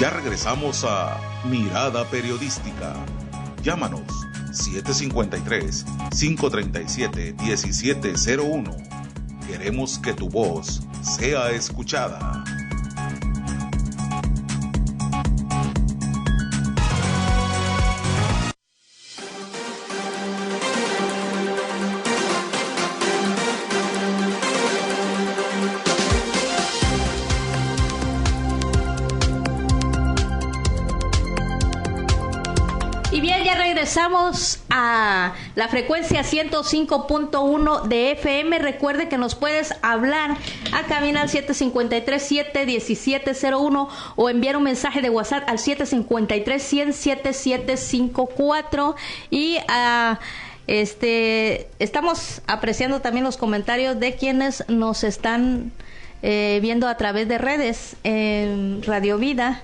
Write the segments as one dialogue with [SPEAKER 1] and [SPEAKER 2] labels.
[SPEAKER 1] Ya regresamos a Mirada Periodística. Llámanos 753-537-1701. Queremos que tu voz sea escuchada.
[SPEAKER 2] Regresamos a la frecuencia 105.1 de FM. Recuerde que nos puedes hablar a cabina al 753-717-01 o enviar un mensaje de WhatsApp al 753-100-7754. Y estamos apreciando también los comentarios de quienes nos están viendo a través de redes en Radio Vida.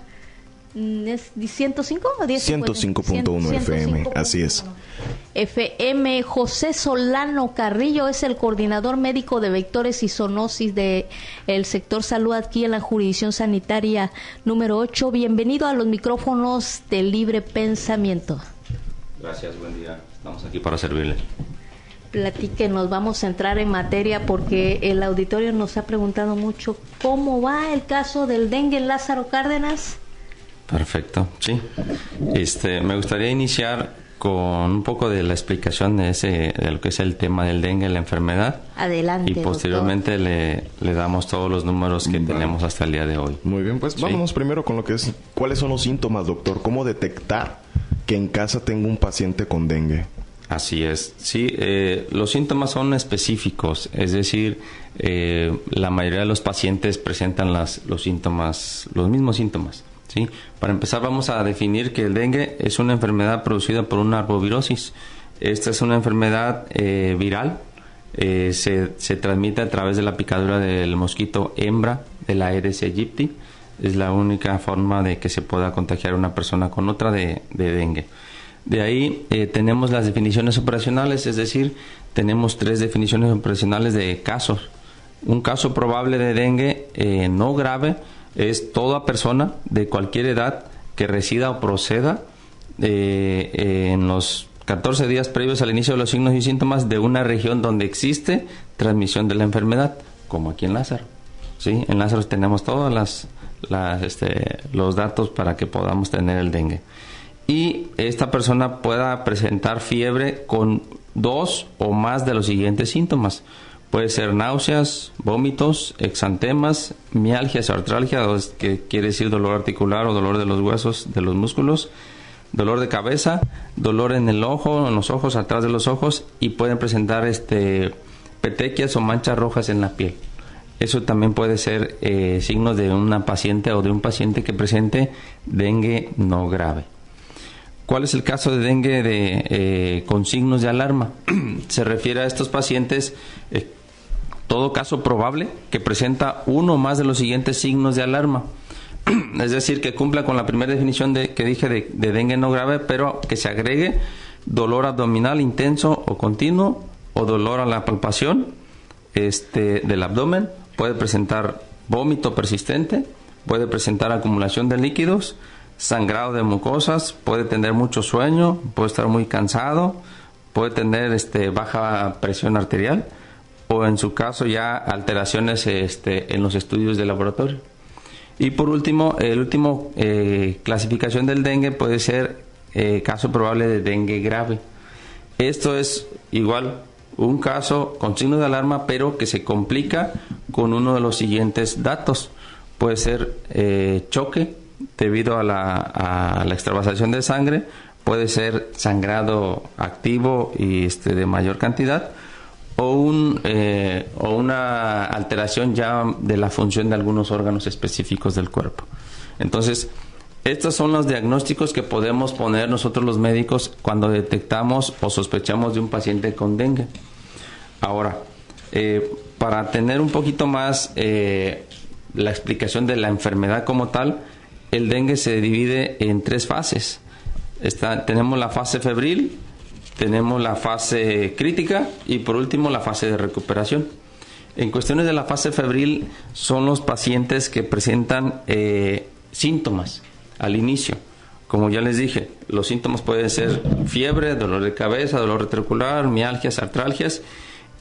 [SPEAKER 2] ¿Es 105 o 10?
[SPEAKER 3] 105.1 FM, así es.
[SPEAKER 2] FM. José Solano Carrillo es el coordinador médico de vectores y zoonosis de el sector salud aquí en la jurisdicción sanitaria número 8. Bienvenido a los micrófonos de Libre Pensamiento.
[SPEAKER 4] Gracias, buen día. Estamos aquí para servirle.
[SPEAKER 2] Platíquenos, vamos a entrar en materia porque el auditorio nos ha preguntado mucho cómo va el caso del dengue en Lázaro Cárdenas.
[SPEAKER 4] Perfecto, sí. Me gustaría iniciar con un poco de la explicación de lo que es el tema del dengue, la enfermedad.
[SPEAKER 2] Adelante,
[SPEAKER 4] y posteriormente le damos todos los números que tenemos hasta el día de hoy.
[SPEAKER 3] Muy bien, pues vámonos primero con lo que es, ¿cuáles son los síntomas, doctor? ¿Cómo detectar que en casa tengo un paciente con dengue?
[SPEAKER 4] Así es, sí, los síntomas son específicos, es decir, la mayoría de los pacientes presentan los mismos síntomas. ¿Sí? Para empezar vamos a definir que el dengue es una enfermedad producida por una arbovirosis. Esta es una enfermedad viral, se transmite a través de la picadura del mosquito hembra de la Aedes aegypti. Es la única forma de que se pueda contagiar una persona con otra de dengue. De ahí tenemos las definiciones operacionales, es decir, tenemos 3 definiciones operacionales de casos. Un caso probable de dengue no grave es toda persona de cualquier edad que resida o proceda en los 14 días previos al inicio de los signos y síntomas de una región donde existe transmisión de la enfermedad, como aquí en Lázaro. ¿Sí? En Lázaro tenemos todos los datos para que podamos tener el dengue. Y esta persona pueda presentar fiebre con 2 o más de los siguientes síntomas. Puede ser náuseas, vómitos, exantemas, mialgias o artralgia, que quiere decir dolor articular o dolor de los huesos, de los músculos, dolor de cabeza, dolor en el ojo, en los ojos, atrás de los ojos, y pueden presentar petequias o manchas rojas en la piel. Eso también puede ser signos de una paciente o de un paciente que presente dengue no grave. ¿Cuál es el caso de dengue con signos de alarma? Se refiere a estos pacientes, todo caso probable que presenta uno o más de los siguientes signos de alarma. Es decir, que cumpla con la primera definición que dije de dengue no grave, pero que se agregue dolor abdominal intenso o continuo, o dolor a la palpación del abdomen. Puede presentar vómito persistente, puede presentar acumulación de líquidos, sangrado de mucosas, puede tener mucho sueño, puede estar muy cansado, puede tener baja presión arterial, o en su caso ya alteraciones en los estudios de laboratorio. Y por último, clasificación del dengue puede ser caso probable de dengue grave. Esto es igual un caso con signo de alarma, pero que se complica con uno de los siguientes datos. Puede ser choque debido a la extravasación de sangre, puede ser sangrado activo y de mayor cantidad, o una alteración ya de la función de algunos órganos específicos del cuerpo. Entonces, estos son los diagnósticos que podemos poner nosotros los médicos cuando detectamos o sospechamos de un paciente con dengue. Ahora, para tener un poquito más la explicación de la enfermedad como tal, el dengue se divide en 3 fases. Tenemos la fase febril, tenemos la fase crítica y por último la fase de recuperación. En cuestiones de la fase febril son los pacientes que presentan síntomas. al inicio. Como ya les dije, los síntomas pueden ser fiebre, dolor de cabeza, dolor retrocular, mialgias, artralgias,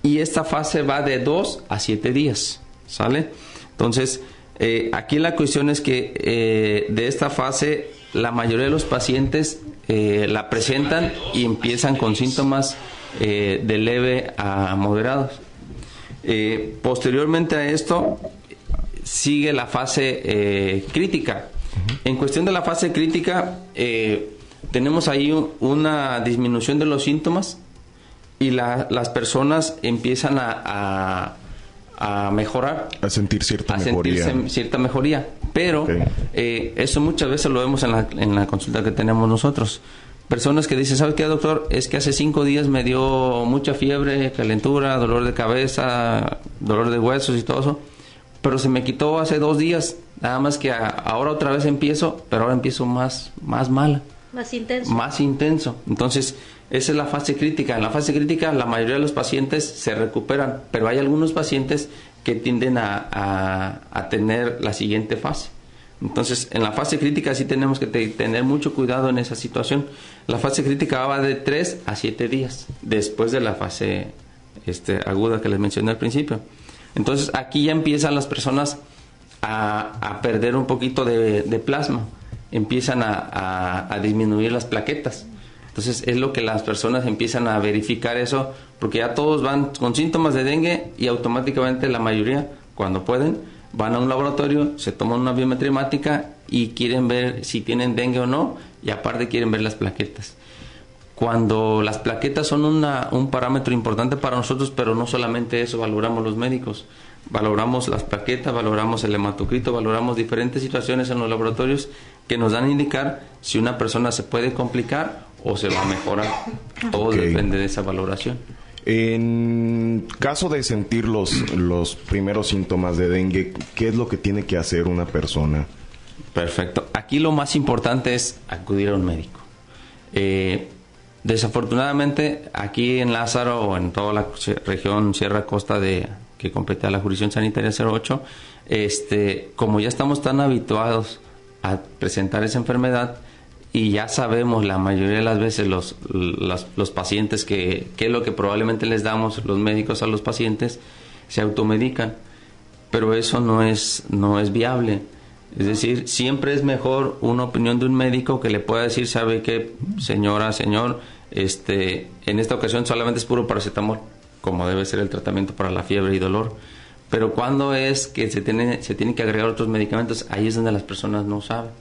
[SPEAKER 4] y esta fase va de 2 a 7 días, ¿sale? Entonces, aquí la cuestión es que de esta fase la mayoría de los pacientes la presentan y empiezan con síntomas de leve a moderados. Posteriormente a esto sigue la fase crítica. En cuestión de la fase crítica, tenemos ahí una disminución de los síntomas y las personas empiezan a mejorar.
[SPEAKER 3] A sentir cierta mejoría.
[SPEAKER 4] Pero eso muchas veces lo vemos en la consulta que tenemos nosotros. Personas que dicen, ¿sabe qué, doctor? Es que hace 5 días me dio mucha fiebre, calentura, dolor de cabeza, dolor de huesos y todo eso, pero se me quitó hace 2 días. Nada más que ahora otra vez empiezo, pero ahora empiezo más mal. Más intenso. Entonces, esa es la fase crítica. En la fase crítica, la mayoría de los pacientes se recuperan, pero hay algunos pacientes que tienden a tener la siguiente fase. Entonces, en la fase crítica sí tenemos que tener mucho cuidado en esa situación. La fase crítica va de 3 a 7 días después de la fase aguda que les mencioné al principio. Entonces, aquí ya empiezan las personas a perder un poquito de plasma, empiezan a disminuir las plaquetas. Entonces es lo que las personas empiezan a verificar eso, porque ya todos van con síntomas de dengue y automáticamente la mayoría, cuando pueden, van a un laboratorio, se toman una biometría hemática y quieren ver si tienen dengue o no, y aparte quieren ver las plaquetas. Cuando las plaquetas son un parámetro importante para nosotros, pero no solamente eso valoramos los médicos, valoramos las plaquetas, valoramos el hematocrito, valoramos diferentes situaciones en los laboratorios que nos dan a indicar si una persona se puede complicar o se va a mejorar. Todo depende de esa valoración.
[SPEAKER 3] En caso de sentir los primeros síntomas de dengue, ¿qué es lo que tiene que hacer una persona?
[SPEAKER 4] Perfecto. Aquí lo más importante es acudir a un médico. Desafortunadamente, aquí en Lázaro o en toda la región Sierra Costa que compete a la jurisdicción sanitaria 08, como ya estamos tan habituados a presentar esa enfermedad y ya sabemos la mayoría de las veces los pacientes qué es lo que probablemente les damos los médicos a los pacientes, se automedican, pero eso no es viable. Es decir, siempre es mejor una opinión de un médico que le pueda decir, ¿sabe qué, señora, señor? En esta ocasión solamente es puro paracetamol, como debe ser el tratamiento para la fiebre y dolor. Pero cuando es que se tiene que agregar otros medicamentos, ahí es donde las personas no saben.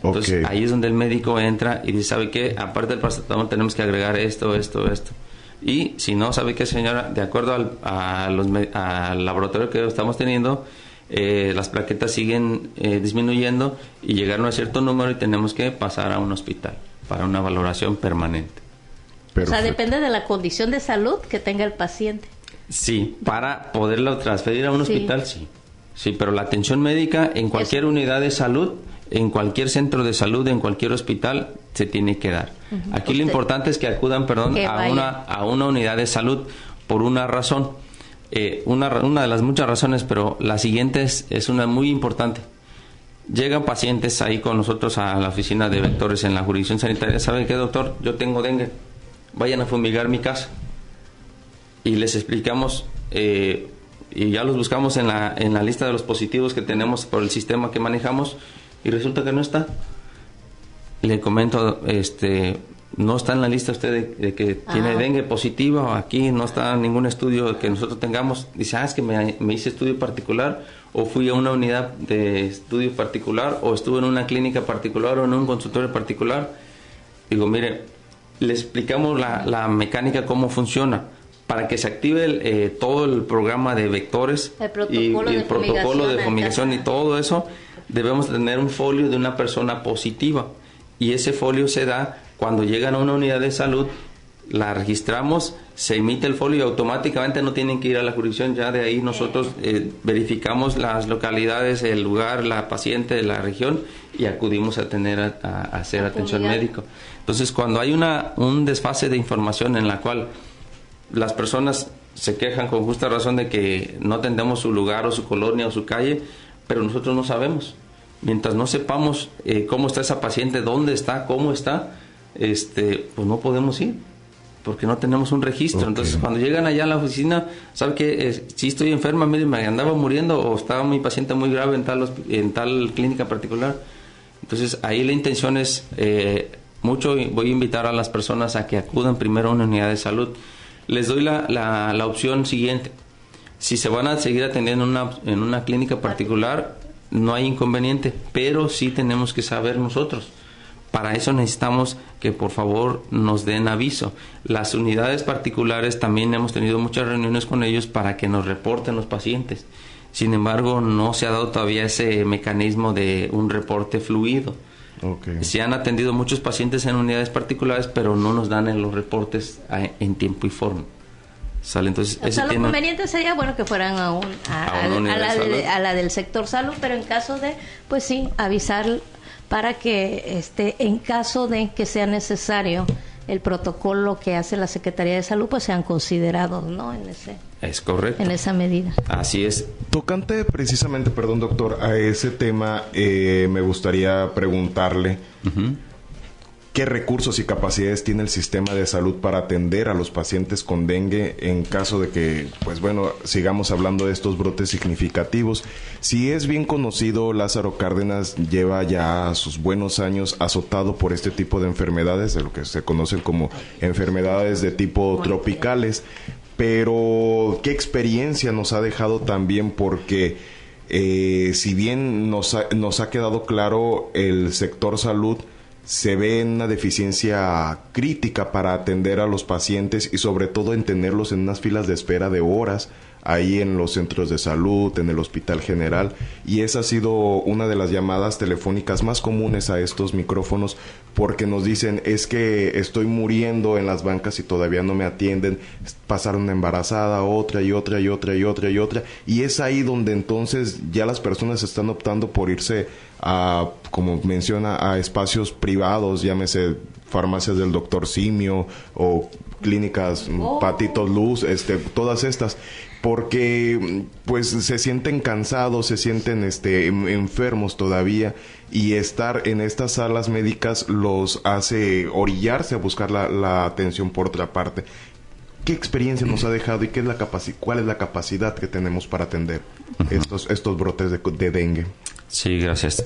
[SPEAKER 4] Entonces, ahí es donde el médico entra y dice, ¿sabe qué? Aparte del paracetamol tenemos que agregar esto. Y si no, ¿sabe qué, señora? De acuerdo al laboratorio que estamos teniendo, las plaquetas siguen disminuyendo y llegaron a cierto número y tenemos que pasar a un hospital para una valoración permanente.
[SPEAKER 2] Perfecto. O sea, depende de la condición de salud que tenga el paciente.
[SPEAKER 4] Sí, para poderlo transferir a un hospital, sí. Sí, pero la atención médica en cualquier unidad de salud, en cualquier centro de salud, en cualquier hospital, se tiene que dar. Aquí lo importante es que acudan, a una unidad de salud por una razón. Una de las muchas razones, pero la siguiente es una muy importante. Llegan pacientes ahí con nosotros a la oficina de vectores en la jurisdicción sanitaria. ¿Saben qué, doctor? Yo tengo dengue. Vayan a fumigar mi casa. Y les explicamos, y ya los buscamos en la lista de los positivos que tenemos por el sistema que manejamos, y resulta que no está. Le comento, no está en la lista usted de que tiene dengue positiva, aquí no está ningún estudio que nosotros tengamos. Dice, es que me hice estudio particular, o fui a una unidad de estudio particular, o estuve en una clínica particular, o en un consultorio particular. Digo, mire, le explicamos la mecánica, cómo funciona. Para que se active todo el programa de vectores y el protocolo de fumigación y todo eso, debemos tener un folio de una persona positiva. Y ese folio se da cuando llegan a una unidad de salud, la registramos, se emite el folio y automáticamente no tienen que ir a la jurisdicción. Ya de ahí nosotros verificamos las localidades, el lugar, la paciente, la región, y acudimos a hacer atención médica. Entonces, cuando hay un desfase de información en la cual las personas se quejan con justa razón de que no atendemos su lugar o su colonia o su calle, pero nosotros no sabemos. mientras no sepamos cómo está esa paciente, dónde está, cómo está, pues no podemos ir, porque no tenemos un registro. Okay. Entonces, cuando llegan allá a la oficina, ¿sabe qué? Si estoy enferma, mire, me andaba muriendo, o estaba mi paciente muy grave en tal clínica particular. Entonces, ahí la intención es, voy a invitar a las personas a que acudan primero a una unidad de salud. Les doy la opción siguiente. Si se van a seguir atendiendo en una clínica particular, no hay inconveniente, pero sí tenemos que saber nosotros. Para eso necesitamos que por favor nos den aviso. Las unidades particulares también hemos tenido muchas reuniones con ellos para que nos reporten los pacientes. Sin embargo, no se ha dado todavía ese mecanismo de un reporte fluido. Okay. Se han atendido muchos pacientes en unidades particulares, pero no nos dan los reportes en tiempo y forma. ¿Sale? Entonces,
[SPEAKER 2] lo conveniente sería que fueran a la del sector salud, pero en caso de, pues sí, avisar para que en caso de que sea necesario el protocolo que hace la Secretaría de Salud, pues sean considerados, ¿no?
[SPEAKER 4] Es correcto.
[SPEAKER 2] En esa medida.
[SPEAKER 4] Así es.
[SPEAKER 3] Tocante precisamente, perdón doctor, a ese tema, me gustaría preguntarle ¿qué recursos y capacidades tiene el sistema de salud para atender a los pacientes con dengue en caso de que, sigamos hablando de estos brotes significativos? Si es bien conocido, Lázaro Cárdenas lleva ya sus buenos años azotado por este tipo de enfermedades, de lo que se conocen como enfermedades de tipo tropicales, pero ¿qué experiencia nos ha dejado también? Porque si bien nos ha quedado claro, el sector salud se ve en una deficiencia crítica para atender a los pacientes y sobre todo en tenerlos en unas filas de espera de horas ahí en los centros de salud, en el Hospital General, y esa ha sido una de las llamadas telefónicas más comunes a estos micrófonos, porque nos dicen, es que estoy muriendo en las bancas y todavía no me atienden, pasaron una embarazada, otra y otra y otra y otra y otra, y es ahí donde entonces ya las personas están optando por irse a, como menciona, a espacios privados, llámese farmacias del Doctor Simio o clínicas Patito Luz, todas estas, porque pues se sienten cansados, se sienten enfermos todavía, y estar en estas salas médicas los hace orillarse a buscar la atención por otra parte. ¿Qué experiencia nos ha dejado y cuál es la capacidad que tenemos para atender estos brotes de dengue?
[SPEAKER 4] Sí, gracias.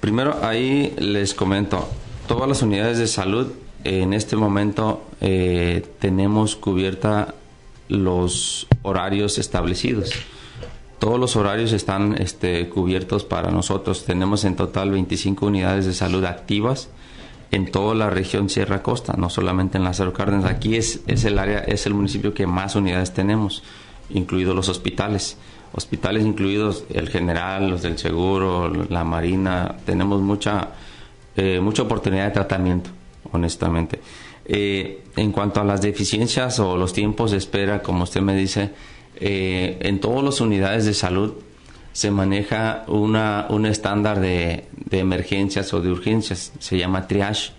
[SPEAKER 4] Primero ahí les comento, todas las unidades de salud en este momento tenemos cubierta los horarios establecidos. Todos los horarios están cubiertos para nosotros. Tenemos en total 25 unidades de salud activas en toda la región Sierra Costa, no solamente en Lázaro Cárdenas. Aquí es el municipio que más unidades tenemos, incluidos los hospitales. Hospitales incluidos el General, los del Seguro, la Marina. Tenemos mucha oportunidad de tratamiento, honestamente. En cuanto a las deficiencias o los tiempos de espera, como usted me dice, en todas las unidades de salud se maneja un estándar de emergencias o de urgencias, se llama triage.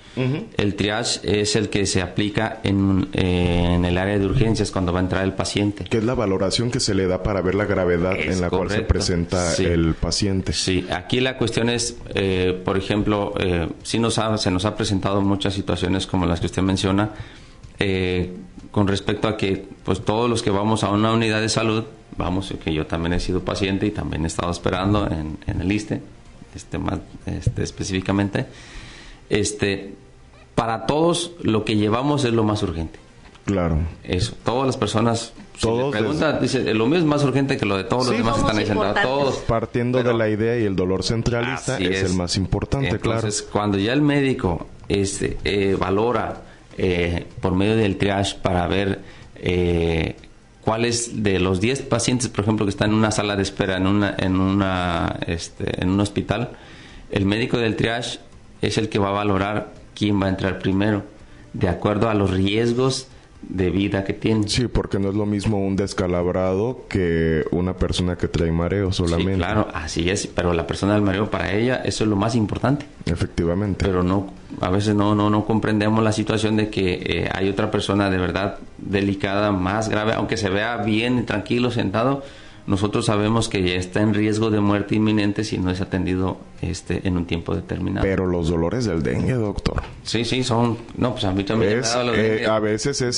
[SPEAKER 4] El triage es el que se aplica en el área de urgencias cuando va a entrar el paciente.
[SPEAKER 3] Que es la valoración que se le da para ver la gravedad en la cual se presenta el paciente.
[SPEAKER 4] Sí, aquí la cuestión es, por ejemplo, se nos ha presentado muchas situaciones como las que usted menciona, con respecto a que pues todos los que vamos a una unidad de salud, que yo también he sido paciente y también he estado esperando en el ISSSTE, más específicamente, para todos lo que llevamos es lo más urgente.
[SPEAKER 3] Claro.
[SPEAKER 4] Eso, todas las personas, si le preguntan, dice, lo mío es más urgente que lo de todos los demás están ahí sentados, todos.
[SPEAKER 3] Partiendo de la idea y el dolor centralista es el más importante.
[SPEAKER 4] Entonces, cuando ya el médico valora por medio del triage para ver cuáles de los 10 pacientes, por ejemplo, que están en una sala de espera en un hospital, el médico del triage es el que va a valorar quién va a entrar primero, de acuerdo a los riesgos de vida que tiene.
[SPEAKER 3] Sí, porque no es lo mismo un descalabrado que una persona que trae mareo solamente.
[SPEAKER 4] Sí, claro, así es, pero la persona del mareo, para ella eso es lo más importante.
[SPEAKER 3] Efectivamente.
[SPEAKER 4] Pero a veces no comprendemos la situación de que hay otra persona de verdad delicada, más grave, aunque se vea bien, tranquilo, sentado, nosotros sabemos que ya está en riesgo de muerte inminente si no es atendido en un tiempo determinado.
[SPEAKER 3] Pero los dolores del dengue, doctor.
[SPEAKER 4] Sí, son... No, pues a mí también me ha dado los dengue.
[SPEAKER 3] A veces es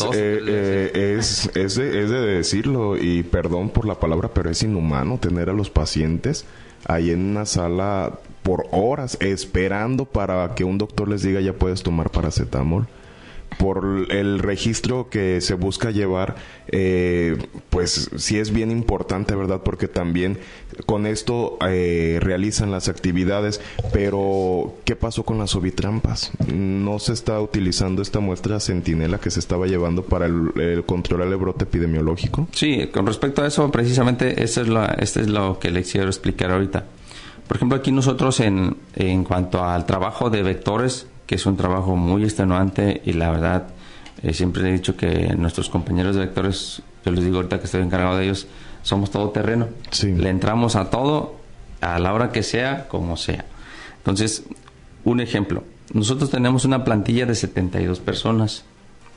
[SPEAKER 3] de decirlo, y perdón por la palabra, pero es inhumano tener a los pacientes ahí en una sala por horas esperando para que un doctor les diga ya puedes tomar paracetamol. Por el registro que se busca llevar, pues sí es bien importante, ¿verdad? Porque también con esto realizan las actividades, pero ¿qué pasó con las ovitrampas? No se está utilizando esta muestra centinela que se estaba llevando para el control al brote epidemiológico.
[SPEAKER 4] Sí, con respecto a eso, precisamente esto es lo que les quiero explicar ahorita. Por ejemplo, aquí nosotros en cuanto al trabajo de vectores, que es un trabajo muy extenuante, y la verdad siempre he dicho que nuestros compañeros de vectores, yo les digo ahorita que estoy encargado de ellos, somos todoterreno.
[SPEAKER 3] Sí.
[SPEAKER 4] Le entramos a todo, a la hora que sea, como sea. Entonces, un ejemplo, nosotros tenemos una plantilla de 72 personas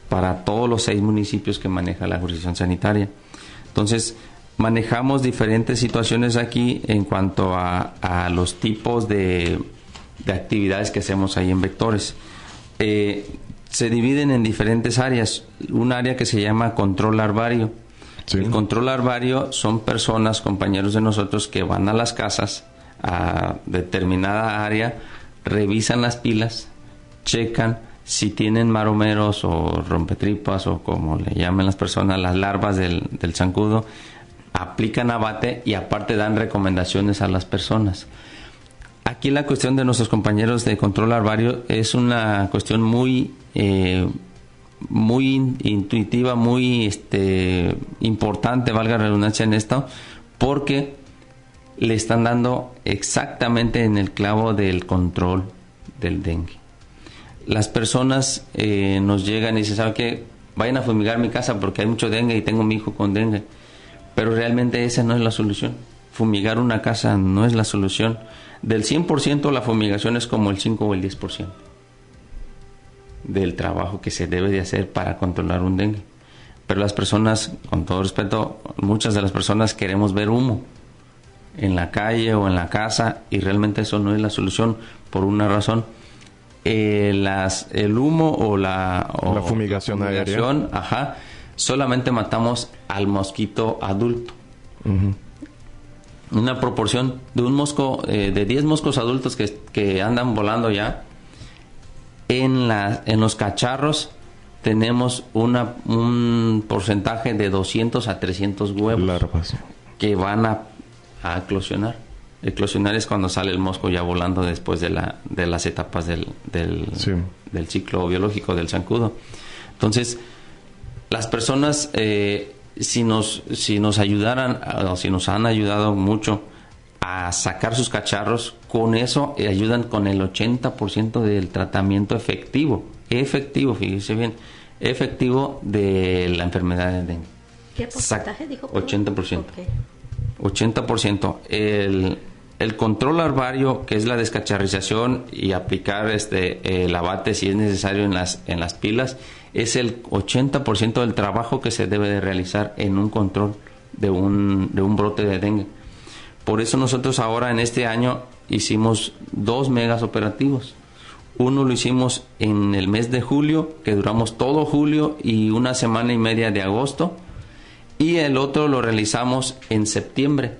[SPEAKER 4] para todos los 6 municipios que maneja la jurisdicción sanitaria. Entonces, manejamos diferentes situaciones aquí en cuanto a los tipos de actividades que hacemos ahí en vectores. Se dividen en diferentes áreas. Un área que se llama control larvario. Sí. El control larvario son personas, compañeros de nosotros, que van a las casas a determinada área, revisan las pilas, checan si tienen maromeros o rompetripas o como le llaman las personas, las larvas del zancudo, aplican abate y aparte dan recomendaciones a las personas. Aquí la cuestión de nuestros compañeros de control larvario es una cuestión muy intuitiva, muy importante, valga la redundancia en esto, porque le están dando exactamente en el clavo del control del dengue. Las personas nos llegan y dicen, ¿saben qué? Vayan a fumigar mi casa porque hay mucho dengue y tengo a mi hijo con dengue. Pero realmente esa no es la solución. Fumigar una casa no es la solución. Del 100% la fumigación es como el 5 o el 10% del trabajo que se debe de hacer para controlar un dengue. Pero las personas, con todo respeto, muchas de las personas queremos ver humo en la calle o en la casa, y realmente eso no es la solución por una razón. El humo o la
[SPEAKER 3] fumigación aérea,
[SPEAKER 4] solamente matamos al mosquito adulto.
[SPEAKER 3] Uh-huh.
[SPEAKER 4] Una proporción de un mosco, de 10 moscos adultos que andan volando ya, en los cacharros tenemos un porcentaje de 200 a 300 huevos
[SPEAKER 3] larvas
[SPEAKER 4] que van a eclosionar. Eclosionar es cuando sale el mosco ya volando después de las etapas del ciclo biológico del zancudo. Entonces, las personas, si nos ayudaran, o si nos han ayudado mucho a sacar sus cacharros, con eso ayudan con el 80% del tratamiento efectivo, fíjese bien, efectivo de la enfermedad de dengue.
[SPEAKER 2] ¿Qué porcentaje dijo?
[SPEAKER 4] 80%.
[SPEAKER 2] Okay.
[SPEAKER 4] 80%. El control larvario, que es la descacharrización y aplicar el abate si es necesario en las pilas, es el 80% del trabajo que se debe de realizar en un control de un brote de dengue. Por eso nosotros ahora en este año hicimos 2 megas operativos. Uno lo hicimos en el mes de julio, que duramos todo julio y una semana y media de agosto, y el otro lo realizamos en septiembre.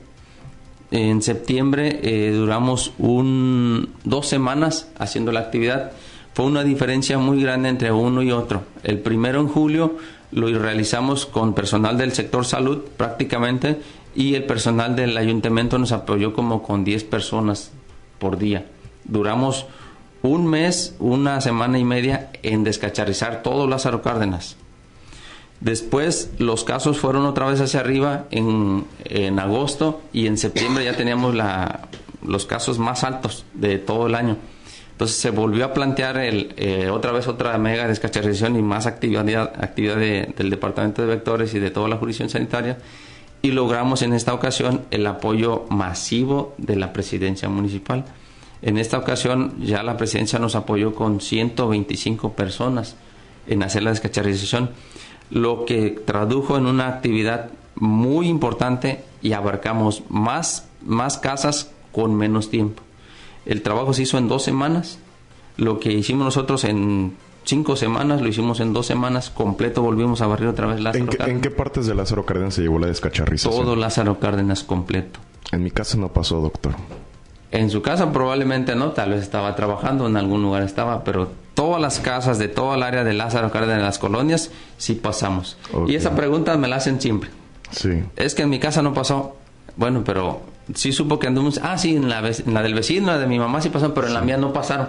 [SPEAKER 4] En septiembre duramos 2 semanas haciendo la actividad. Fue una diferencia muy grande entre uno y otro. El primero en julio lo realizamos con personal del sector salud prácticamente, y el personal del ayuntamiento nos apoyó como con 10 personas por día. Duramos un mes, una semana y media en descacharrizar todo Lázaro Cárdenas. Después los casos fueron otra vez hacia arriba en agosto, y en septiembre ya teníamos los casos más altos de todo el año. Entonces se volvió a plantear otra vez otra mega descacharrización y más actividad del Departamento de Vectores y de toda la jurisdicción sanitaria, y logramos en esta ocasión el apoyo masivo de la presidencia municipal. En esta ocasión ya la presidencia nos apoyó con 125 personas en hacer la descacharrización, lo que tradujo en una actividad muy importante y abarcamos más casas con menos tiempo. El trabajo se hizo en 2 semanas. Lo que hicimos nosotros en 5 semanas, lo hicimos en 2 semanas. Completo volvimos a barrer otra vez Lázaro Cárdenas.
[SPEAKER 3] ¿En qué partes de Lázaro Cárdenas se llevó la descacharrización?
[SPEAKER 4] Todo Lázaro Cárdenas completo.
[SPEAKER 3] En mi casa no pasó, doctor.
[SPEAKER 4] En su casa probablemente no, tal vez estaba trabajando, en algún lugar estaba, pero todas las casas de toda el área de Lázaro Cárdenas, las colonias, sí pasamos. Okay. Y esa pregunta me la hacen siempre.
[SPEAKER 3] Sí.
[SPEAKER 4] Es que en mi casa no pasó. Bueno, pero sí supo que anduvimos... sí, en la del vecino, la de mi mamá sí pasó, pero en la mía no pasaron.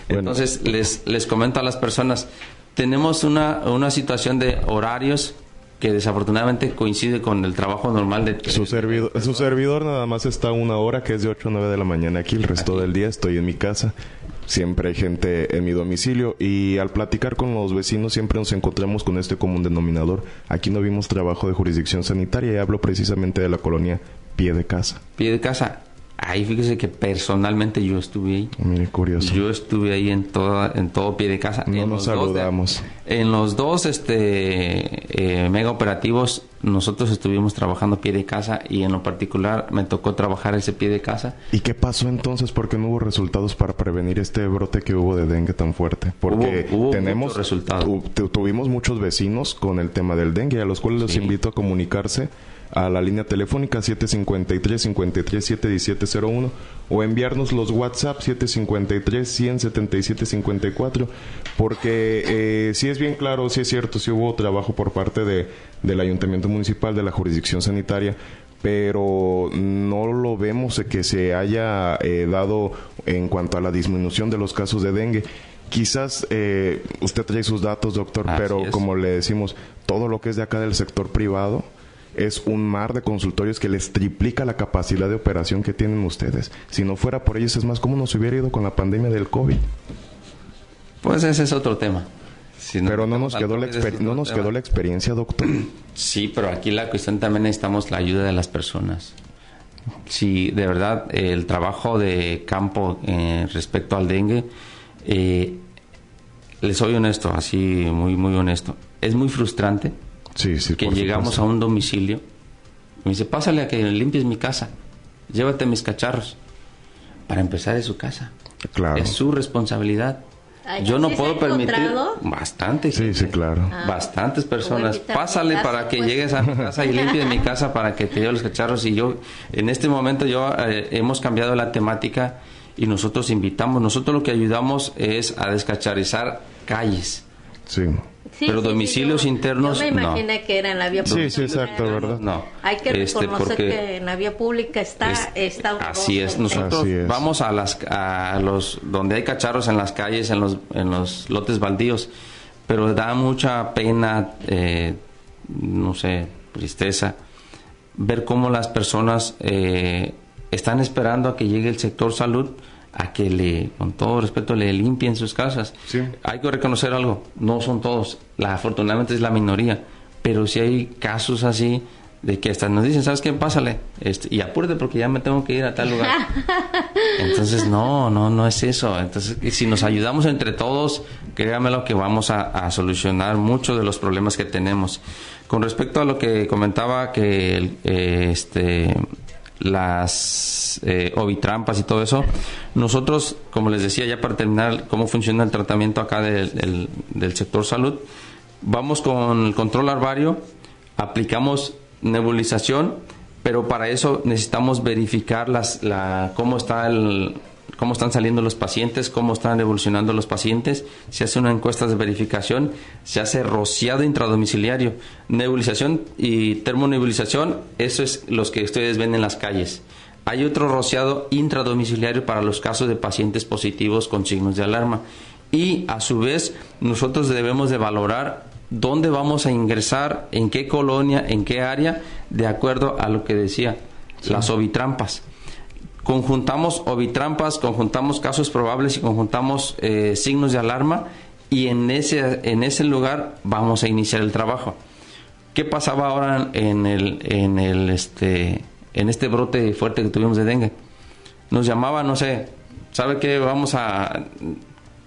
[SPEAKER 4] Bueno. Entonces, les comento a las personas, tenemos una situación de horarios que desafortunadamente coincide con el trabajo normal de...
[SPEAKER 3] Su servidor nada más está 1 hora, que es de 8 a 9 de la mañana aquí. El resto del día estoy en mi casa. Siempre hay gente en mi domicilio. Y al platicar con los vecinos siempre nos encontramos con este común denominador. Aquí no vimos trabajo de jurisdicción sanitaria y hablo precisamente de la colonia Pie de Casa.
[SPEAKER 4] Pie de Casa. Ahí fíjese que personalmente yo estuve ahí.
[SPEAKER 3] Mire, curioso.
[SPEAKER 4] Yo estuve ahí en todo Pie de Casa.
[SPEAKER 3] No nos saludamos.
[SPEAKER 4] En los 2 mega operativos nosotros estuvimos trabajando Pie de Casa y en lo particular me tocó trabajar ese Pie de Casa.
[SPEAKER 3] ¿Y qué pasó entonces? ¿Por qué no hubo resultados para prevenir este brote que hubo de dengue tan fuerte? Porque
[SPEAKER 4] hubo muchos resultados.
[SPEAKER 3] Tuvimos muchos vecinos con el tema del dengue, a los cuales los invito a comunicarse a la línea telefónica 753-53-71701 o enviarnos los WhatsApp 753-177-54, porque sí es bien claro, sí es cierto, sí hubo trabajo por parte del Ayuntamiento Municipal, de la jurisdicción sanitaria, pero no lo vemos que se haya dado en cuanto a la disminución de los casos de dengue. Quizás usted trae sus datos, doctor, pero como le decimos, todo lo que es de acá del sector privado es un mar de consultorios que les triplica la capacidad de operación que tienen ustedes. Si no fuera por ellos, es más, ¿cómo nos hubiera ido con la pandemia del COVID?
[SPEAKER 4] Pues ese es otro tema.
[SPEAKER 3] Pero no nos quedó la experiencia, doctor.
[SPEAKER 4] Sí, pero aquí la cuestión también necesitamos la ayuda de las personas. Si de verdad el trabajo de campo respecto al dengue, les soy honesto, así muy muy honesto, es muy frustrante.
[SPEAKER 3] Sí,
[SPEAKER 4] que llegamos a un domicilio, me dice, pásale a que limpies mi casa, llévate mis cacharros. Para empezar es su casa,
[SPEAKER 3] claro,
[SPEAKER 4] es su responsabilidad. Yo no puedo permitir bastante,
[SPEAKER 3] sí, claro,
[SPEAKER 4] bastantes personas, pásale para que llegues a mi casa y limpies mi casa para que te lleve los cacharros. Y yo en este momento hemos cambiado la temática y nosotros lo que ayudamos es a descacharizar calles.
[SPEAKER 3] Sí.
[SPEAKER 4] Pero domicilios internos,
[SPEAKER 2] yo me imaginé que era en la vía pública.
[SPEAKER 3] Sí, exacto, ¿verdad?
[SPEAKER 4] No.
[SPEAKER 2] Hay que reconocer que en la vía pública está
[SPEAKER 4] así es. Nosotros vamos a los donde hay cacharros en las calles, en los lotes baldíos, pero da mucha pena, no sé, tristeza, ver cómo las personas están esperando a que llegue el sector salud a que con todo respeto, le limpien sus casas.
[SPEAKER 3] Sí.
[SPEAKER 4] Hay que reconocer algo, no son todos, afortunadamente es la minoría, pero sí hay casos así de que hasta nos dicen, ¿sabes qué? Pásale, y apúrate porque ya me tengo que ir a tal lugar. Entonces, no es eso. Entonces, si nos ayudamos entre todos, créanme lo que vamos a solucionar muchos de los problemas que tenemos. Con respecto a lo que comentaba, que las ovitrampas y todo eso, nosotros, como les decía, ya para terminar cómo funciona el tratamiento acá del sector salud, vamos con el control larvario, aplicamos nebulización, pero para eso necesitamos verificar cómo están saliendo los pacientes, cómo están evolucionando los pacientes. Se hace una encuesta de verificación, se hace rociado intradomiciliario. Nebulización y termonebulización, eso es los que ustedes ven en las calles. Hay otro rociado intradomiciliario para los casos de pacientes positivos con signos de alarma. Y a su vez, nosotros debemos de valorar dónde vamos a ingresar, en qué colonia, en qué área, de acuerdo a lo que decía, las ovitrampas. Conjuntamos ovitrampas, conjuntamos casos probables y conjuntamos signos de alarma, y en ese lugar vamos a iniciar el trabajo. ¿Qué pasaba ahora en este brote fuerte que tuvimos de dengue? Nos llamaban, no sé, ¿sabe qué?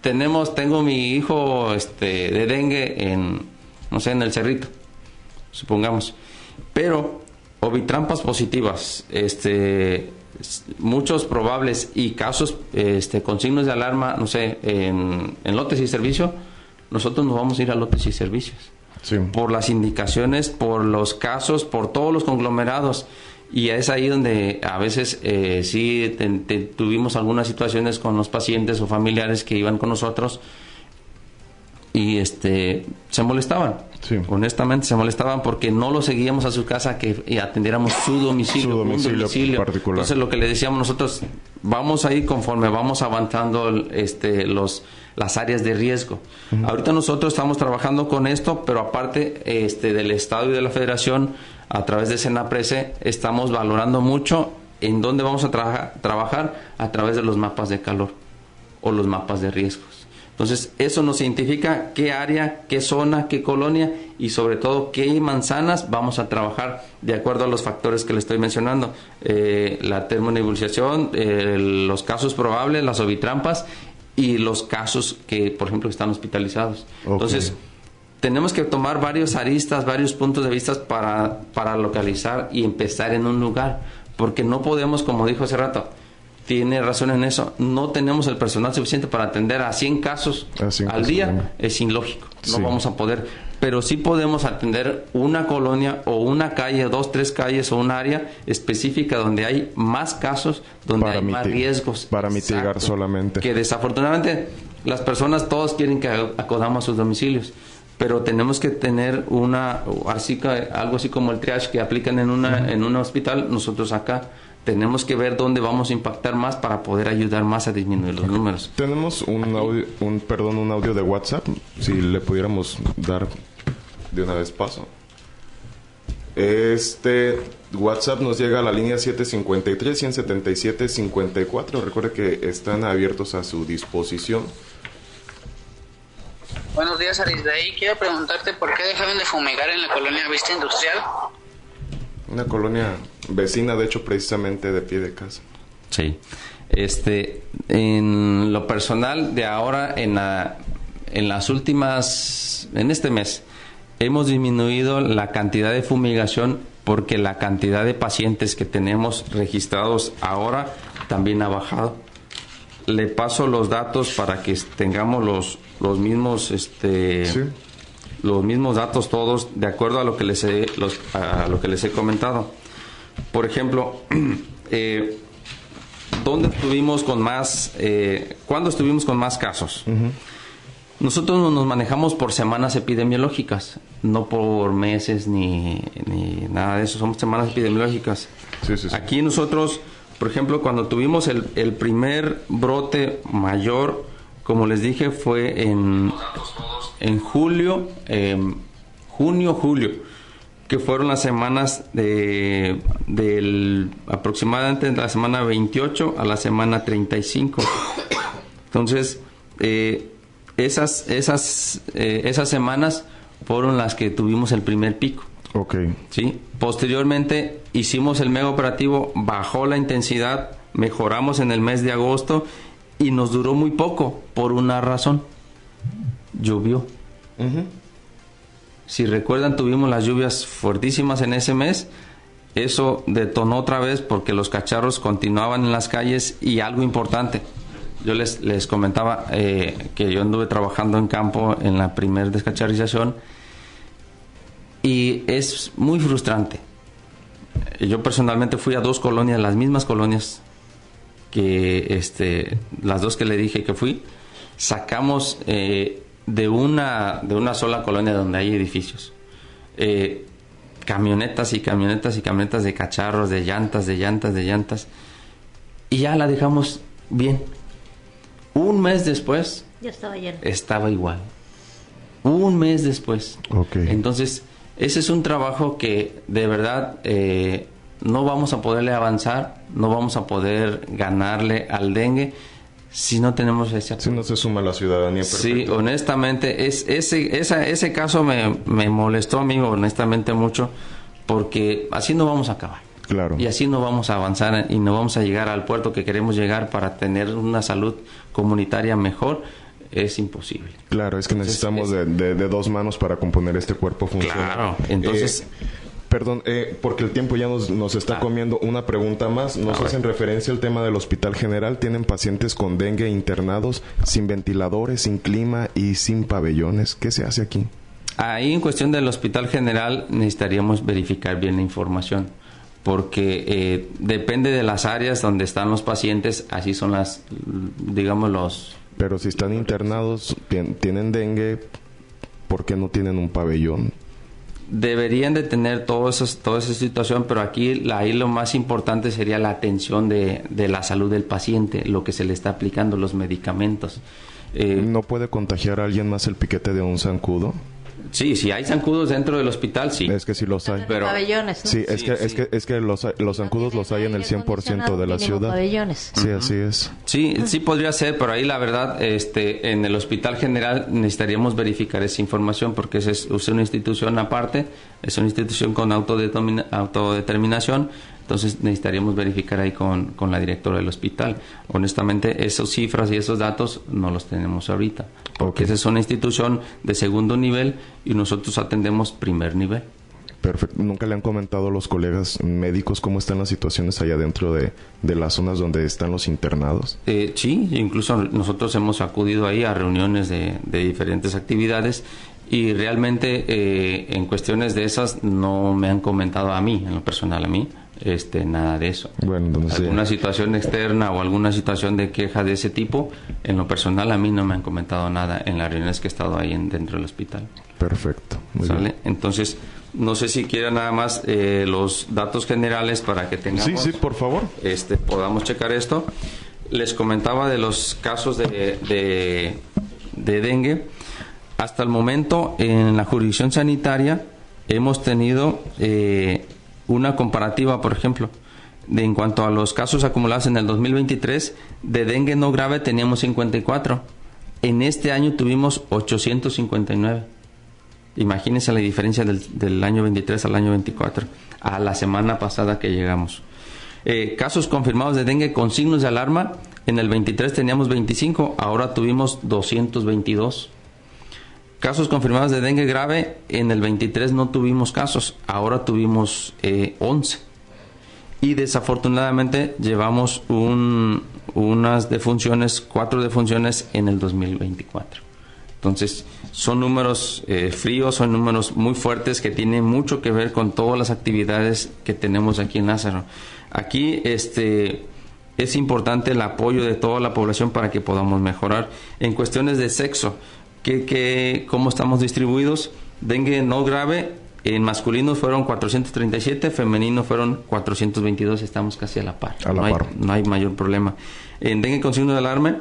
[SPEAKER 4] Tengo mi hijo de dengue en el Cerrito, supongamos, pero Ovitrampas positivas, muchos probables y casos con signos de alarma, no sé, en lotes y servicio, nosotros nos vamos a ir a lotes y servicios.
[SPEAKER 3] Sí.
[SPEAKER 4] Por las indicaciones, por los casos, por todos los conglomerados. Y es ahí donde a veces sí tuvimos algunas situaciones con los pacientes o familiares que iban con nosotros y se molestaban.
[SPEAKER 3] Sí.
[SPEAKER 4] Honestamente se molestaban porque no lo seguíamos a su casa, que atendiéramos su domicilio,
[SPEAKER 3] un domicilio particular.
[SPEAKER 4] Entonces lo que le decíamos nosotros, vamos a ir conforme vamos avanzando las áreas de riesgo. Uh-huh. Ahorita nosotros estamos trabajando con esto, pero aparte del Estado y de la Federación, a través de Senaprece, estamos valorando mucho en dónde vamos a trabajar a través de los mapas de calor o los mapas de riesgos. Entonces, eso nos identifica qué área, qué zona, qué colonia y sobre todo qué manzanas vamos a trabajar de acuerdo a los factores que le estoy mencionando. La termonebulización, los casos probables, las ovitrampas y los casos que, por ejemplo, están hospitalizados. Okay. Entonces, tenemos que tomar varios aristas, varios puntos de vista para localizar y empezar en un lugar. Porque no podemos, como dijo hace rato, tiene razón en eso, no tenemos el personal suficiente para atender a 100 casos al día, es ilógico, no vamos a poder, pero sí podemos atender una colonia o una calle, 2, 3 calles o un área específica donde hay más casos, donde hay más riesgos.
[SPEAKER 3] Para mitigar solamente.
[SPEAKER 4] Que desafortunadamente las personas todos quieren que acudamos a sus domicilios, pero tenemos que tener algo así como el triage que aplican en un hospital, nosotros acá tenemos que ver dónde vamos a impactar más para poder ayudar más a disminuir los números.
[SPEAKER 3] Tenemos un audio de WhatsApp, si le pudiéramos dar de una vez paso. WhatsApp nos llega a la línea 753-177-54. Recuerde que están abiertos a su disposición.
[SPEAKER 5] Buenos días, Arisdei. Quiero preguntarte por qué dejaron de fumigar en la colonia Vista Industrial.
[SPEAKER 3] Una colonia vecina, de hecho, precisamente de pie de casa.
[SPEAKER 4] Sí. En lo personal, de ahora, en este mes, hemos disminuido la cantidad de fumigación porque la cantidad de pacientes que tenemos registrados ahora también ha bajado. Le paso los datos para que tengamos los mismos, los mismos datos todos de acuerdo a lo que les he comentado. Por ejemplo, ¿dónde estuvimos con más? ¿Cuándo estuvimos con más casos? Uh-huh. Nosotros nos manejamos por semanas epidemiológicas, no por meses ni nada de eso. Somos semanas epidemiológicas.
[SPEAKER 3] Sí.
[SPEAKER 4] Aquí nosotros, por ejemplo, cuando tuvimos el primer brote mayor, como les dije, fue en julio, junio, que fueron las semanas aproximadamente de la semana 28 a la semana 35. Entonces, esas semanas fueron las que tuvimos el primer pico.
[SPEAKER 3] Okay.
[SPEAKER 4] ¿Sí? Posteriormente hicimos el mega operativo, bajó la intensidad, mejoramos en el mes de agosto y nos duró muy poco por una razón. Llovió.
[SPEAKER 3] Uh-huh.
[SPEAKER 4] Si recuerdan, tuvimos las lluvias fuertísimas en ese mes. Eso detonó otra vez porque los cacharros continuaban en las calles. Y algo importante, yo les comentaba que yo anduve trabajando en campo en la primer descacharrización y es muy frustrante. Yo personalmente fui a 2 colonias, las mismas colonias que las 2 que le dije que fui. Sacamos de una sola colonia donde hay edificios camionetas y camionetas y camionetas de cacharros, de llantas y ya la dejamos bien. Un mes después
[SPEAKER 2] ya estaba lleno.
[SPEAKER 4] Estaba igual. Un mes después.
[SPEAKER 3] Okay.
[SPEAKER 4] Entonces ese es un trabajo que de verdad no vamos a poderle avanzar, no vamos a poder ganarle al dengue si no tenemos ese apoyo.
[SPEAKER 3] Si no se suma la ciudadanía. Perfecto.
[SPEAKER 4] Sí, honestamente, ese caso me molestó a mí, honestamente, mucho, porque así no vamos a acabar.
[SPEAKER 3] Claro.
[SPEAKER 4] Y así no vamos a avanzar y no vamos a llegar al puerto que queremos llegar para tener una salud comunitaria mejor. Es imposible.
[SPEAKER 3] Claro, es que necesitamos de 2 manos para componer este cuerpo funcional.
[SPEAKER 4] Claro, entonces...
[SPEAKER 3] Perdón, porque el tiempo ya nos está comiendo. Una pregunta más. Nos hacen referencia al tema del Hospital General. Tienen pacientes con dengue internados sin ventiladores, sin clima y sin pabellones. ¿Qué se hace aquí?
[SPEAKER 4] Ahí en cuestión del Hospital General necesitaríamos verificar bien la información, porque depende de las áreas donde están los pacientes, así son las, digamos, los...
[SPEAKER 3] Pero si están internados, tienen dengue, ¿por qué no tienen un pabellón?
[SPEAKER 4] Deberían de tener toda esa situación, pero aquí ahí lo más importante sería la atención de la salud del paciente, lo que se le está aplicando, los medicamentos.
[SPEAKER 3] ¿No puede contagiar a alguien más el piquete de un zancudo?
[SPEAKER 4] Sí, si hay zancudos dentro del hospital, sí.
[SPEAKER 3] Es que sí los hay.
[SPEAKER 2] Pero pabellones, ¿no?
[SPEAKER 3] Sí, es que los zancudos los hay en el 100% de la ciudad.
[SPEAKER 2] Pabellones.
[SPEAKER 3] Sí, así es.
[SPEAKER 4] Sí, sí podría ser, pero ahí la verdad, en el Hospital General necesitaríamos verificar esa información, porque es una institución aparte, es una institución con autodeterminación. Entonces necesitaríamos verificar ahí con la directora del hospital. Honestamente, esas cifras y esos datos no los tenemos ahorita, porque esa es una institución de segundo nivel y nosotros atendemos primer nivel.
[SPEAKER 3] Perfecto. ¿Nunca le han comentado a los colegas médicos cómo están las situaciones allá dentro de las zonas donde están los internados?
[SPEAKER 4] Sí, incluso nosotros hemos acudido ahí a reuniones de diferentes actividades y realmente en cuestiones de esas no me han comentado a mí, en lo personal a mí, nada de eso.
[SPEAKER 3] Bueno, entonces,
[SPEAKER 4] alguna situación externa o alguna situación de queja de ese tipo, en lo personal a mí no me han comentado nada en las reuniones que he estado ahí dentro del hospital.
[SPEAKER 3] Perfecto. Muy
[SPEAKER 4] ¿Sale?
[SPEAKER 3] bien.
[SPEAKER 4] Entonces, no sé si quiera nada más los datos generales para que tengamos...
[SPEAKER 3] Sí, por favor.
[SPEAKER 4] Podamos checar esto. Les comentaba de los casos de dengue. Hasta el momento, en la jurisdicción sanitaria, hemos tenido una comparativa, por ejemplo, en cuanto a los casos acumulados en el 2023, de dengue no grave teníamos 54. En este año tuvimos 859. Imagínense la diferencia del año 23 al año 24, a la semana pasada que llegamos. Casos confirmados de dengue con signos de alarma, en el 23 teníamos 25, ahora tuvimos 222. Casos confirmados de dengue grave, en el 23 no tuvimos casos, ahora tuvimos 11. Y desafortunadamente llevamos unas defunciones, 4 defunciones en el 2024. Entonces, son números fríos, son números muy fuertes que tienen mucho que ver con todas las actividades que tenemos aquí en Lázaro. Aquí es importante el apoyo de toda la población para que podamos mejorar. En cuestiones de sexo, ¿cómo estamos distribuidos? Dengue no grave, en masculinos fueron 437, femenino fueron 422, estamos casi a la par. No hay mayor problema. En dengue con signo de alarma,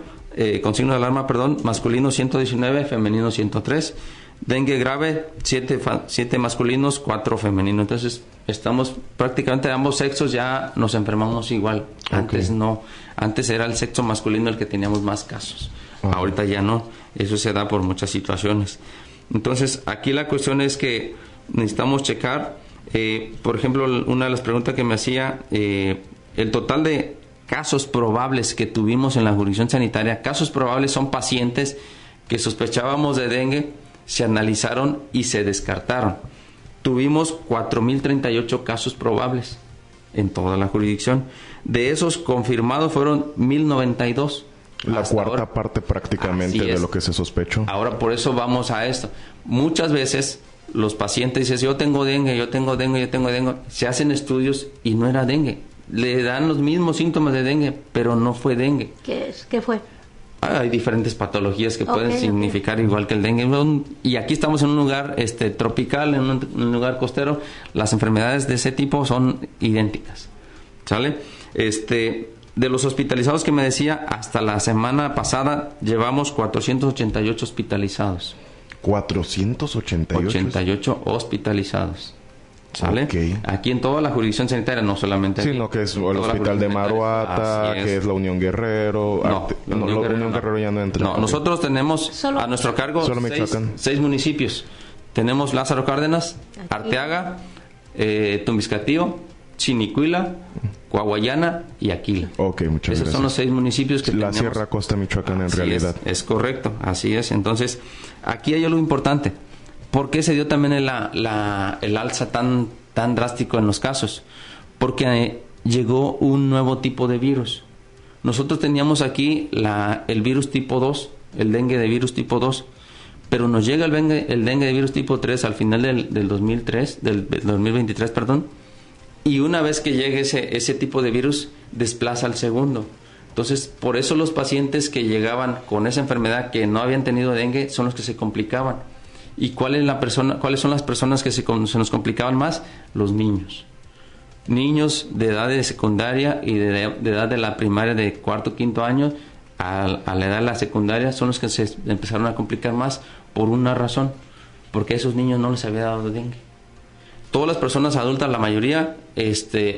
[SPEAKER 4] masculino 119, femenino 103. Dengue grave, 7 masculinos, 4 femeninos. Entonces, estamos prácticamente ambos sexos ya nos enfermamos igual. Antes no, antes era el sexo masculino el que teníamos más casos. Ahorita ya no, eso se da por muchas situaciones. Entonces, aquí la cuestión es que necesitamos checar, por ejemplo, una de las preguntas que me hacía, el total de casos probables que tuvimos en la jurisdicción sanitaria. Casos probables son pacientes que sospechábamos de dengue, se analizaron y se descartaron. Tuvimos 4.038 casos probables en toda la jurisdicción. De esos confirmados fueron 1.092.
[SPEAKER 3] La cuarta parte prácticamente de lo que se sospechó.
[SPEAKER 4] Ahora, por eso vamos a esto. Muchas veces los pacientes dicen, yo tengo dengue. Se hacen estudios y no era dengue. Le dan los mismos síntomas de dengue, pero no fue dengue.
[SPEAKER 2] ¿Qué fue?
[SPEAKER 4] Hay diferentes patologías que pueden significar igual que el dengue. Y aquí estamos en un lugar tropical, en un lugar costero. Las enfermedades de ese tipo son idénticas. ¿Sale? De los hospitalizados que me decía, hasta la semana pasada llevamos 488 hospitalizados.
[SPEAKER 3] 488.
[SPEAKER 4] 88 hospitalizados. ¿Sale? Aquí en toda la jurisdicción sanitaria, no solamente aquí.
[SPEAKER 3] Sino que es el hospital de Maruata, que es la Unión Guerrero. La Unión Guerrero ya no entra.
[SPEAKER 4] No, nosotros tenemos a nuestro cargo 6 municipios. Tenemos Lázaro Cárdenas, Arteaga, Tumbiscatío, Chinicuila, Coahuayana y Aquila.
[SPEAKER 3] Muchas gracias.
[SPEAKER 4] Esos son los 6 municipios que tenemos.
[SPEAKER 3] La Sierra Costa Michoacán en realidad.
[SPEAKER 4] Es correcto, así es. Entonces, aquí hay algo importante. ¿Por qué se dio también el alza tan tan drástico en los casos, porque llegó un nuevo tipo de virus. Nosotros teníamos aquí el virus tipo 2, el dengue de virus tipo 2, pero nos llega el dengue de virus tipo 3 al final del 2023, perdón, y una vez que llegue ese tipo de virus, desplaza al segundo. Entonces, por eso los pacientes que llegaban con esa enfermedad que no habían tenido dengue son los que se complicaban. ¿Y cuáles son las personas que se nos complicaban más? Los niños. Niños de edad de secundaria y de edad de la primaria de cuarto, quinto año, a la edad de la secundaria, son los que se empezaron a complicar más por una razón, porque a esos niños no les había dado dengue. Todas las personas adultas, la mayoría,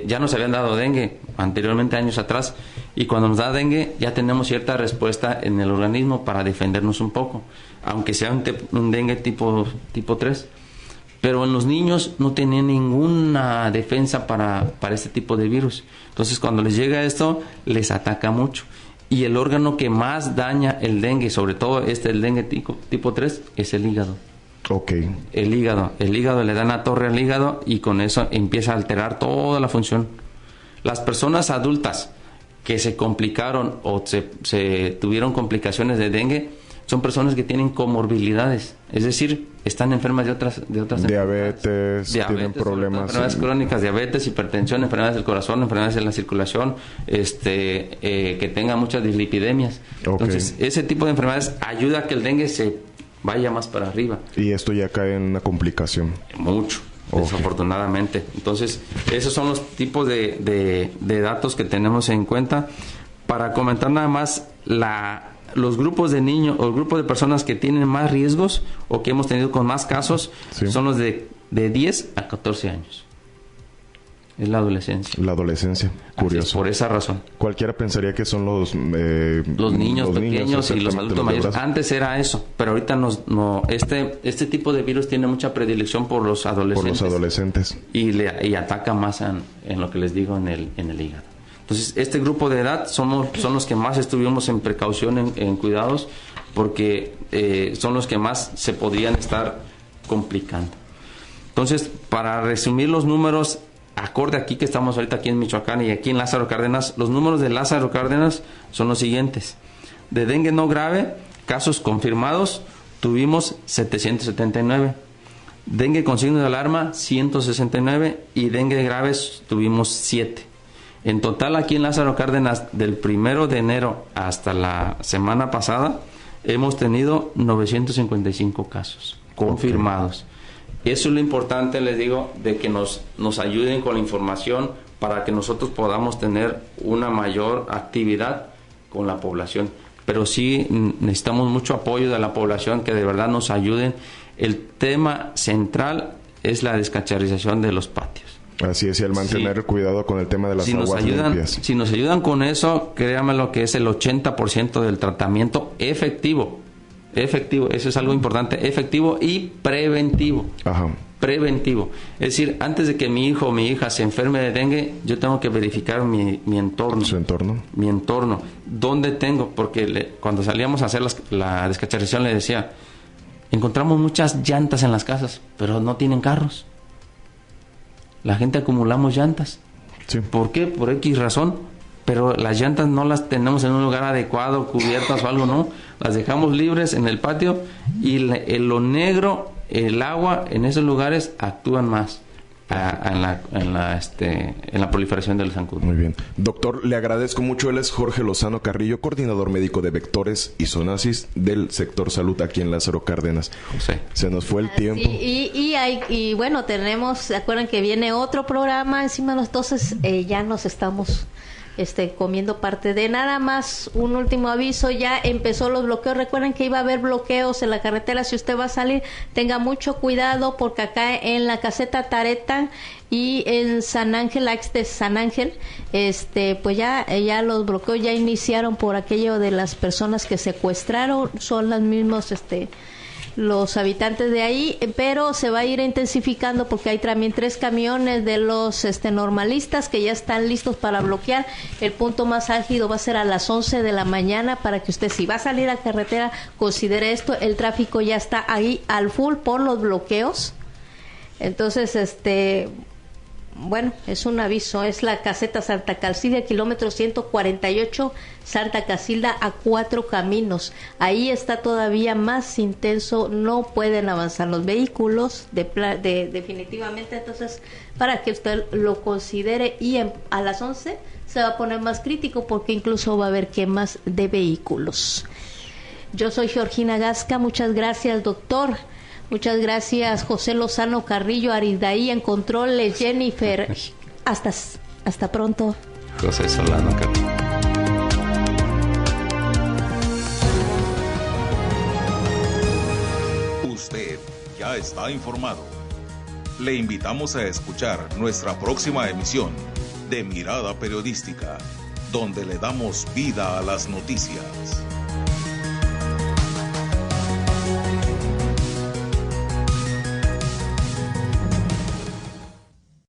[SPEAKER 4] ya nos habían dado dengue anteriormente, años atrás, y cuando nos da dengue ya tenemos cierta respuesta en el organismo para defendernos un poco, aunque sea un dengue tipo 3. Pero en los niños no tenían ninguna defensa para este tipo de virus. Entonces, cuando les llega esto, les ataca mucho. Y el órgano que más daña el dengue, sobre todo el dengue tipo 3, es el hígado.
[SPEAKER 3] Okay.
[SPEAKER 4] El hígado le da una torre al hígado y con eso empieza a alterar toda la función. Las personas adultas que se complicaron o se tuvieron complicaciones de dengue son personas que tienen comorbilidades, es decir, están enfermas de otras
[SPEAKER 3] diabetes, tienen problemas,
[SPEAKER 4] enfermedades crónicas, diabetes, hipertensión, enfermedades del corazón, enfermedades de la circulación, que tengan muchas dislipidemias. Okay. Entonces, ese tipo de enfermedades ayuda a que el dengue se vaya más para arriba.
[SPEAKER 3] Y esto ya cae en una complicación. Mucho,
[SPEAKER 4] desafortunadamente. Entonces, esos son los tipos de datos que tenemos en cuenta. Para comentar nada más, los grupos de niños o el grupo de personas que tienen más riesgos o que hemos tenido con más casos, sí, son los de 10 a 14 años. Es la adolescencia.
[SPEAKER 3] La adolescencia, curioso.
[SPEAKER 4] Así, por esa razón.
[SPEAKER 3] Cualquiera pensaría que son los
[SPEAKER 4] niños pequeños y los adultos mayores. Antes era eso, pero ahorita este tipo de virus tiene mucha predilección por los adolescentes. Y ataca más en lo que les digo, en el hígado. Entonces, este grupo de edad son los que más estuvimos en precaución, en cuidados, porque son los que más se podrían estar complicando. Entonces, para resumir los números, acorde aquí que estamos ahorita aquí en Michoacán y aquí en Lázaro Cárdenas, los números de Lázaro Cárdenas son los siguientes. De dengue no grave, casos confirmados, tuvimos 779. Dengue con signo de alarma, 169. Y dengue graves tuvimos 7. En total, aquí en Lázaro Cárdenas, del 1 de enero hasta la semana pasada, hemos tenido 955 casos confirmados. Okay. Eso es lo importante, les digo, de que nos ayuden con la información para que nosotros podamos tener una mayor actividad con la población. Pero sí necesitamos mucho apoyo de la población, que de verdad nos ayuden. El tema central es la descacharización de los patios.
[SPEAKER 3] Así es, y el mantener cuidado con el tema de las aguas limpias.
[SPEAKER 4] Si nos ayudan con eso, créanme lo que es el 80% del tratamiento efectivo. Efectivo, eso es algo importante. Efectivo y preventivo.
[SPEAKER 3] Ajá.
[SPEAKER 4] Preventivo. Es decir, antes de que mi hijo o mi hija se enferme de dengue, yo tengo que verificar mi entorno.
[SPEAKER 3] ¿Su entorno?
[SPEAKER 4] Mi entorno. ¿Dónde tengo? Porque cuando salíamos a hacer la descacharización le decía, encontramos muchas llantas en las casas, pero no tienen carros. La gente acumulamos llantas.
[SPEAKER 3] Sí.
[SPEAKER 4] ¿Por qué? Por X razón. Pero las llantas no las tenemos en un lugar adecuado, cubiertas o algo, ¿no? Las dejamos libres en el patio y lo negro, el agua en esos lugares actúan más en la proliferación del zancudo.
[SPEAKER 3] Muy bien. Doctor, le agradezco mucho. Él es Jorge Lozano Carrillo, coordinador médico de vectores y zoonosis del sector salud aquí en Lázaro Cárdenas.
[SPEAKER 4] José.
[SPEAKER 3] Se nos fue el tiempo.
[SPEAKER 2] Y bueno, ¿se acuerdan que viene otro programa encima de nosotros? Entonces ya nos estamos comiendo parte de. Nada más un último aviso, ya empezó los bloqueos. Recuerden que iba a haber bloqueos en la carretera. Si usted va a salir, tenga mucho cuidado, porque acá en la caseta Tareta y en San Ángel, de San Ángel, pues ya los bloqueos ya iniciaron por aquello de las personas que secuestraron. Son los mismos los habitantes de ahí, pero se va a ir intensificando porque hay también 3 camiones de los normalistas que ya están listos para bloquear. El punto más álgido va a ser a las 11 de la mañana, para que usted, si va a salir a carretera, considere esto. El tráfico ya está ahí al full por los bloqueos. Entonces, bueno, es un aviso, es la caseta Santa Casilda, kilómetro 148, Santa Casilda a 4 caminos. Ahí está todavía más intenso, no pueden avanzar los vehículos definitivamente, entonces para que usted lo considere, y a las 11 se va a poner más crítico porque incluso va a haber quemas de vehículos. Yo soy Georgina Gasca, muchas gracias, doctor. Muchas gracias, José Lozano Carrillo, Arisdaí en controles, Jennifer. Hasta pronto.
[SPEAKER 4] José Solano Carrillo.
[SPEAKER 1] Usted ya está informado. Le invitamos a escuchar nuestra próxima emisión de Mirada Periodística, donde le damos vida a las noticias.